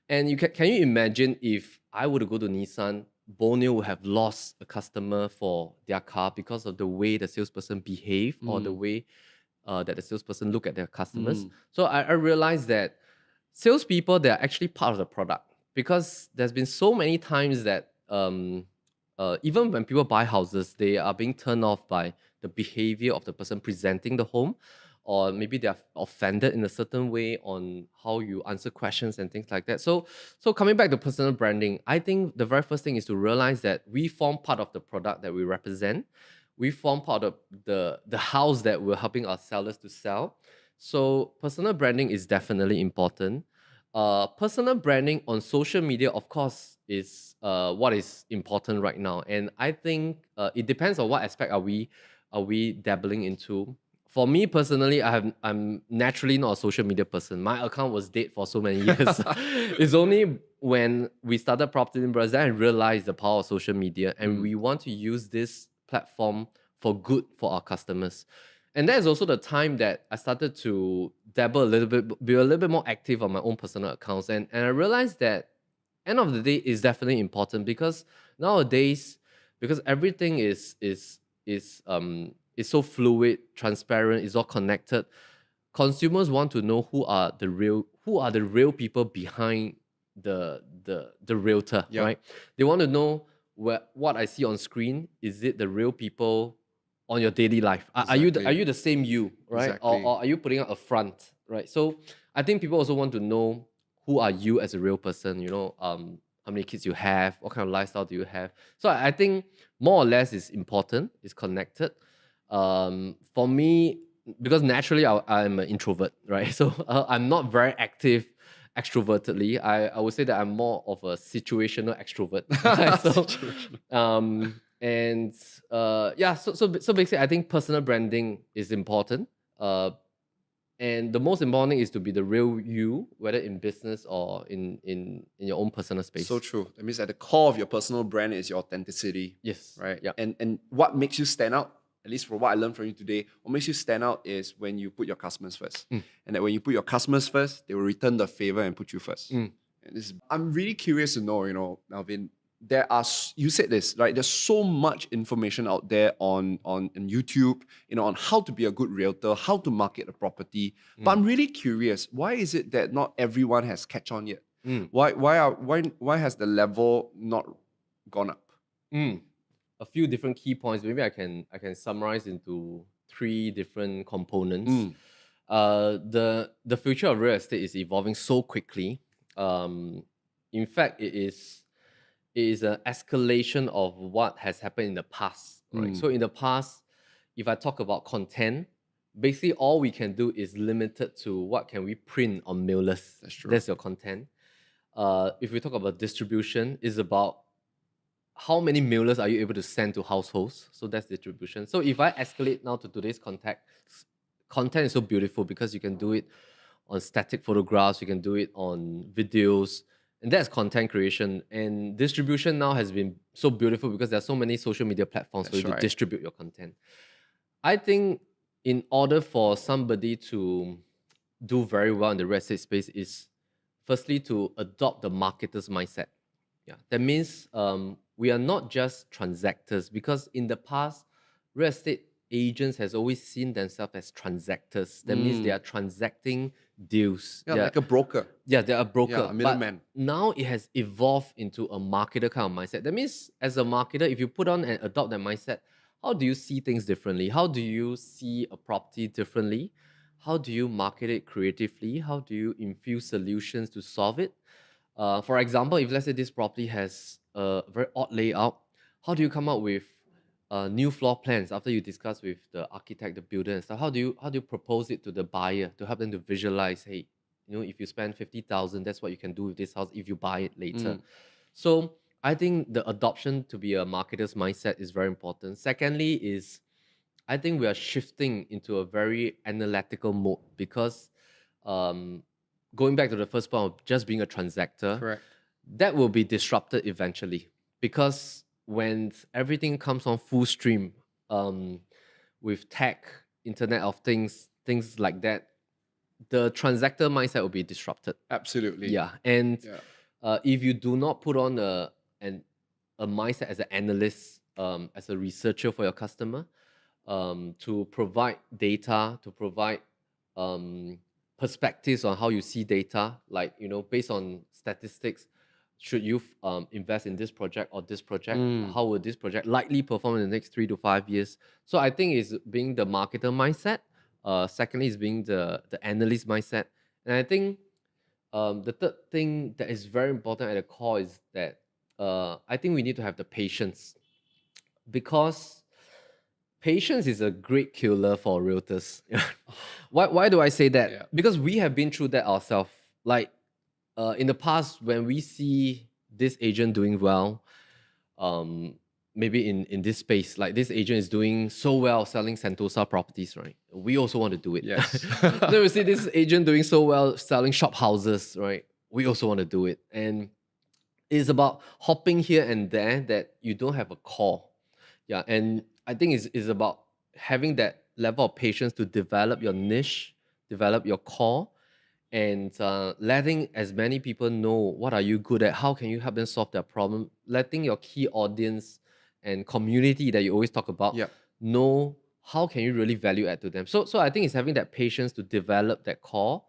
And can you imagine if I were to go to Nissan, Borneo would have lost a customer for their car because of the way the salesperson behaved, or the way that the salesperson look at their customers. So I realized that salespeople, they're actually part of the product, because there's been so many times that even when people buy houses, they are being turned off by the behavior of the person presenting the home, or maybe they're offended in a certain way on how you answer questions and things like that. So coming back to personal branding, I think the very first thing is to realize that we form part of the product that we represent. We form part of the house that we're helping our sellers to sell. So personal branding is definitely important. Personal branding on social media, of course, is what is important right now. And I think it depends on what aspect are we dabbling into. For me personally, I'm naturally not a social media person. My account was dead for so many years. It's only when we started PropertyLimBrothers that I realized the power of social media, and we want to use this platform for good for our customers. And that is also the time that I started to dabble a little bit, be a little bit more active on my own personal accounts. And I realized that end of the day is definitely important, because nowadays, because everything is so fluid, transparent, it's all connected. Consumers want to know who are the real people behind the realtor, right? They want to know what I see on screen, is it the real people on your daily life? Are you the same you, right? Exactly. Or are you putting out a front, right? So I think people also want to know who are you as a real person, how many kids you have, what kind of lifestyle do you have. So I think more or less is important, is connected. For me, because naturally I'm an introvert, right? So I'm not very active extrovertedly. I would say that I'm more of a situational extrovert. Right? So basically, I think personal branding is important. And the most important thing is to be the real you, whether in business or in your own personal space. So true. That means at the core of your personal brand is your authenticity. Yes. Right? Yeah. And what makes you stand out, at least for what I learned from you today, what makes you stand out is when you put your customers first. And that when you put your customers first, they will return the favor and put you first. And I'm really curious to know, Melvin, you said this, right? There's so much information out there on YouTube, on how to be a good realtor, how to market a property. But I'm really curious, why is it that not everyone has catch on yet? Why has the level not gone up? A few different key points. Maybe I can summarize into 3 different components. The future of real estate is evolving so quickly. In fact, it is an escalation of what has happened in the past. Right? So in the past, if I talk about content, basically all we can do is limited to what can we print on mailers. That's true. That's your content. If we talk about distribution, is about how many mailers are you able to send to households? So that's distribution. So if I escalate now to today's content is so beautiful because you can do it on static photographs, you can do it on videos, and that's content creation. And distribution now has been so beautiful because there are so many social media platforms for you That's to right. distribute your content. I think in order for somebody to do very well in the real estate space is firstly to adopt the marketer's mindset. Yeah, that means we are not just transactors because in the past, real estate agents has always seen themselves as transactors. That means they are transacting deals. Yeah, They are- like a broker. yeah, they are a broker. Yeah, a middleman. But now it has evolved into a marketer kind of mindset. That means as a marketer, if you put on and adopt that mindset, how do you see things differently? How do you see a property differently? How do you market it creatively? How do you infuse solutions to solve it? For example, if let's say this property has a very odd layout, how do you come up with new floor plans after you discuss with the architect, the builder, and stuff? How do you propose it to the buyer to help them to visualize? Hey, if you spend 50,000, that's what you can do with this house if you buy it later. So I think the adoption to be a marketer's mindset is very important. Secondly, is I think we are shifting into a very analytical mode because going back to the first point of just being a transactor, Correct. that will be disrupted eventually because when everything comes on full stream with tech, Internet of Things, things like that, the transactor mindset will be disrupted. Absolutely. Yeah, and Yeah. if you do not put on a mindset as an analyst, as a researcher for your customer, to provide data, to provide perspectives on how you see data, like based on statistics, should you invest in this project or this project? How will this project likely perform in the next 3 to 5 years? So I think it's being the marketer mindset. Secondly, is being the analyst mindset, and I think the third thing that is very important at the core is that I think we need to have the patience because patience is a great killer for realtors. Why do I say that? Yeah. Because we have been through that ourselves. Like in the past, when we see this agent doing well, maybe in this space, like this agent is doing so well selling Sentosa properties, right? We also want to do it. Yes. Then we see this agent doing so well selling shop houses, right? We also want to do it. And it's about hopping here and there that you don't have a core. Yeah, and I think it's about having that level of patience to develop your niche, develop your core, and letting as many people know what are you good at, how can you help them solve their problem, letting your key audience and community that you always talk about Yep. know how can you really value add to them. So I think it's having that patience to develop that core.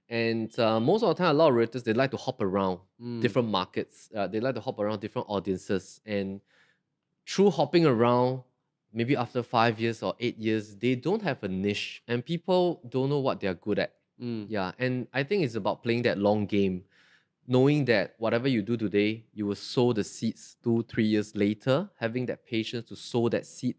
And most of the time, a lot of realtors, they like to hop around different markets. They like to hop around different audiences. And through hopping around, maybe after 5 years or 8 years, they don't have a niche and people don't know what they're good at. Yeah, and I think it's about playing that long game, knowing that whatever you do today, you will sow the seeds 2-3 years later, having that patience to sow that seed.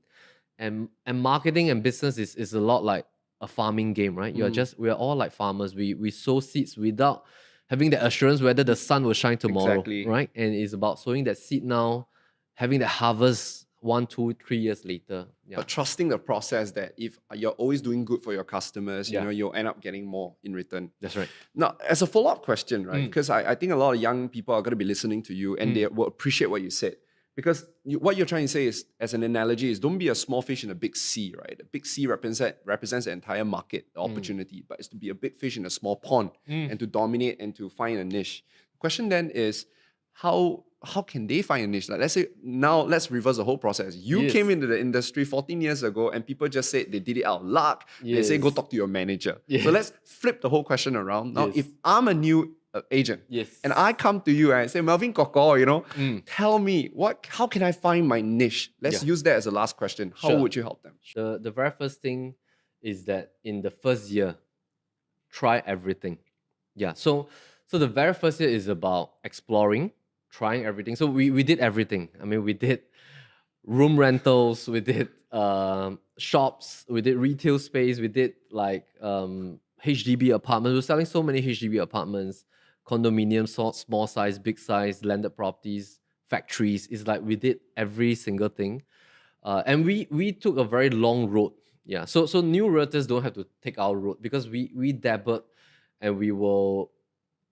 And marketing and business is a lot like a farming game, right? We are all like farmers. We sow seeds without having the assurance whether the sun will shine tomorrow, Exactly. right? And it's about sowing that seed now, having the harvest 1, 2, 3 years later. Yeah. But trusting the process that if you're always doing good for your customers, Yeah. you'll end up getting more in return. That's right. Now, as a follow-up question, right? Because I think a lot of young people are going to be listening to you and they will appreciate what you said. Because what you're trying to say is, as an analogy, is don't be a small fish in a big sea, right? The big sea represents the entire market, the opportunity, but it's to be a big fish in a small pond and to dominate and to find a niche. Question then is, how can they find a niche? Like, let's say now let's reverse the whole process. You Yes. came into the industry 14 years ago and people just said they did it out of luck. They say go Yes. talk to your manager. Yes. So let's flip the whole question around. Now, Yes. if I'm a new agent Yes. and I come to you and I say, Melvin Koko, tell me how can I find my niche? Let's Yeah. use that as the last question. How Sure. would you help them? The very first thing is that in the first year, try everything. Yeah. So the very first year is about exploring, trying everything. So we did everything. I mean, we did room rentals, we did shops, we did retail space, we did like HDB apartments. We're selling so many HDB apartments, condominiums, small size, big size, landed properties, factories. It's like we did every single thing. And we took a very long road. Yeah. So new realtors don't have to take our road because we dabbled and we were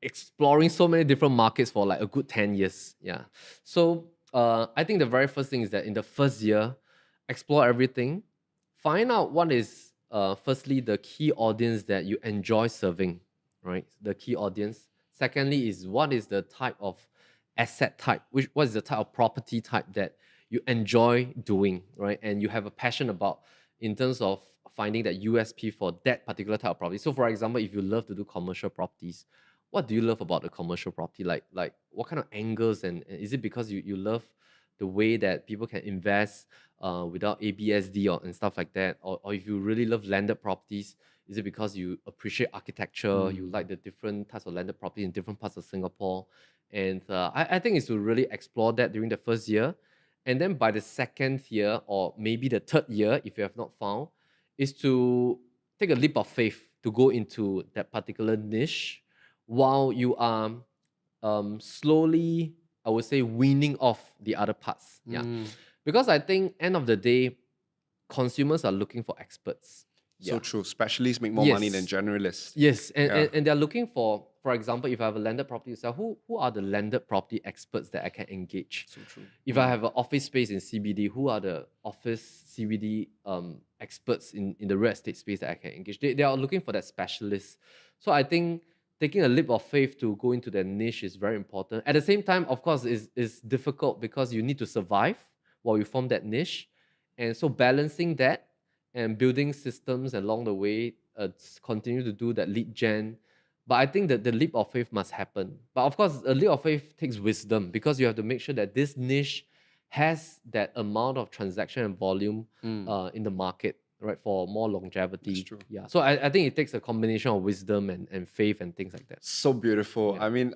exploring so many different markets for like a good 10 years. Yeah. So I think the very first thing is that in the first year, explore everything, find out what is firstly the key audience that you enjoy serving, right? The key audience. Secondly is what is the type of asset type, what is the type of property type that you enjoy doing, right? And you have a passion about in terms of finding that USP for that particular type of property. So for example, if you love to do commercial properties, what do you love about the commercial property? Like what kind of angles, and is it because you love the way that people can invest without ABSD and stuff like that? Or if you really love landed properties, is it because you appreciate architecture, you like the different types of landed property in different parts of Singapore? And I think it's to really explore that during the first year. And then by the second year, or maybe the third year, if you have not found, is to take a leap of faith to go into that particular niche while you are slowly, I would say, weaning off the other parts. Yeah. Because I think end of the day, consumers are looking for experts. So true. Specialists make more money than Yes. generalists. Yes, and they're looking for example, if I have a landed property to sell, who are the landed property experts that I can engage? So true. If I have an office space in CBD, who are the office CBD experts in the real estate space that I can engage? They are looking for that specialist. So I think taking a leap of faith to go into that niche is very important. At the same time, of course, it's difficult because you need to survive while you form that niche. And so balancing that and building systems along the way, continue to do that lead gen. But I think that the leap of faith must happen. But of course, a leap of faith takes wisdom because you have to make sure that this niche has that amount of transaction and volume in the market, right, for more longevity. That's true. Yeah. So I think it takes a combination of wisdom and faith and things like that. So beautiful. I mean,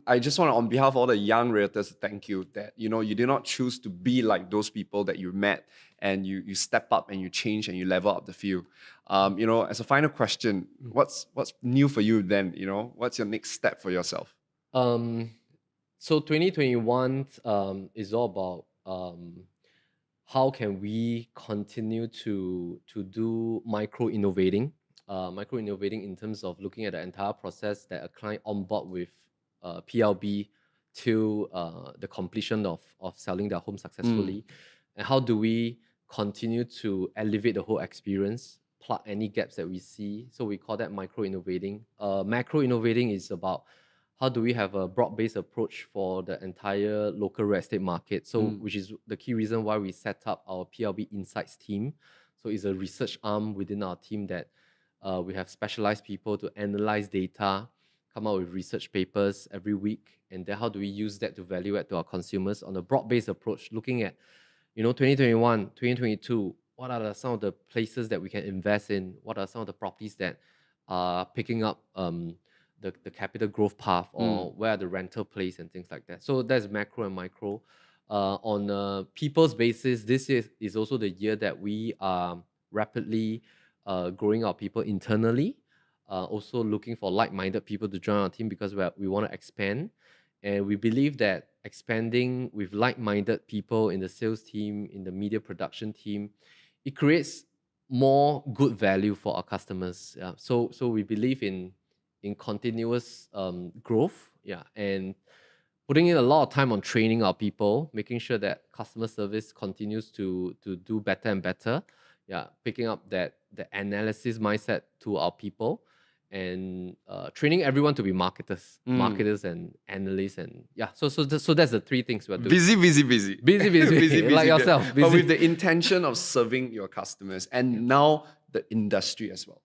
I just want to, on behalf of all the young realtors, thank you that you did not choose to be like those people that you met, and you step up and you change and you level up the field. As a final question, what's new for you then? What's your next step for yourself? So 2021 is all about how can we continue to do micro innovating in terms of looking at the entire process that a client on board with PLB till the completion of selling their home successfully. And how do we continue to elevate the whole experience, plug any gaps that we see? So we call that micro innovating. Macro innovating is about how do we have a broad-based approach for the entire local real estate market? So, which is the key reason why we set up our PLB Insights team. So it's a research arm within our team that we have specialized people to analyze data, come out with research papers every week, and then how do we use that to value add to our consumers on a broad-based approach, looking at 2021, 2022, what are some of the places that we can invest in? What are some of the properties that are picking up the capital growth path, or where are the rental plays and things like that? So that's macro and micro. On a people's basis, this is also the year that we are rapidly growing our people internally, also looking for like-minded people to join our team because we want to expand. And we believe that expanding with like-minded people in the sales team, in the media production team, it creates more good value for our customers. Yeah. So we believe in continuous growth, and putting in a lot of time on training our people, making sure that customer service continues to do better and better. Yeah, picking up the analysis mindset to our people, and training everyone to be marketers and analysts, and so that's the three things we're doing. Busy. Like yourself, but with the intention of serving your customers and now the industry as well.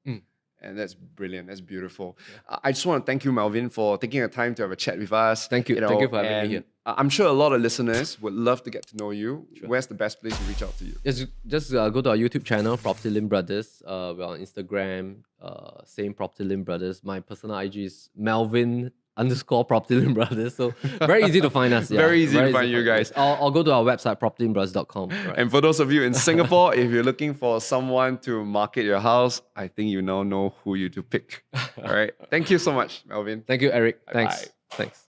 And that's brilliant. That's beautiful. I just want to thank you, Melvin, for taking the time to have a chat with us. Thank you. Thank you for having me here. I'm sure a lot of listeners would love to get to know you. Sure. Where's the best place to reach out to you? Just go to our YouTube channel, PropertyLimBrothers. We're on Instagram, same PropertyLimBrothers. My personal IG is Melvin_. _ PropertyLimBrothers. So very easy to find us. Yeah. Very easy to find you guys. I'll go to our website, PropertyLimBrothers.com. Right. And for those of you in Singapore, if you're looking for someone to market your house, I think you now know who you to pick. All right. Thank you so much, Melvin. Thank you, Eric. Bye-bye. Thanks.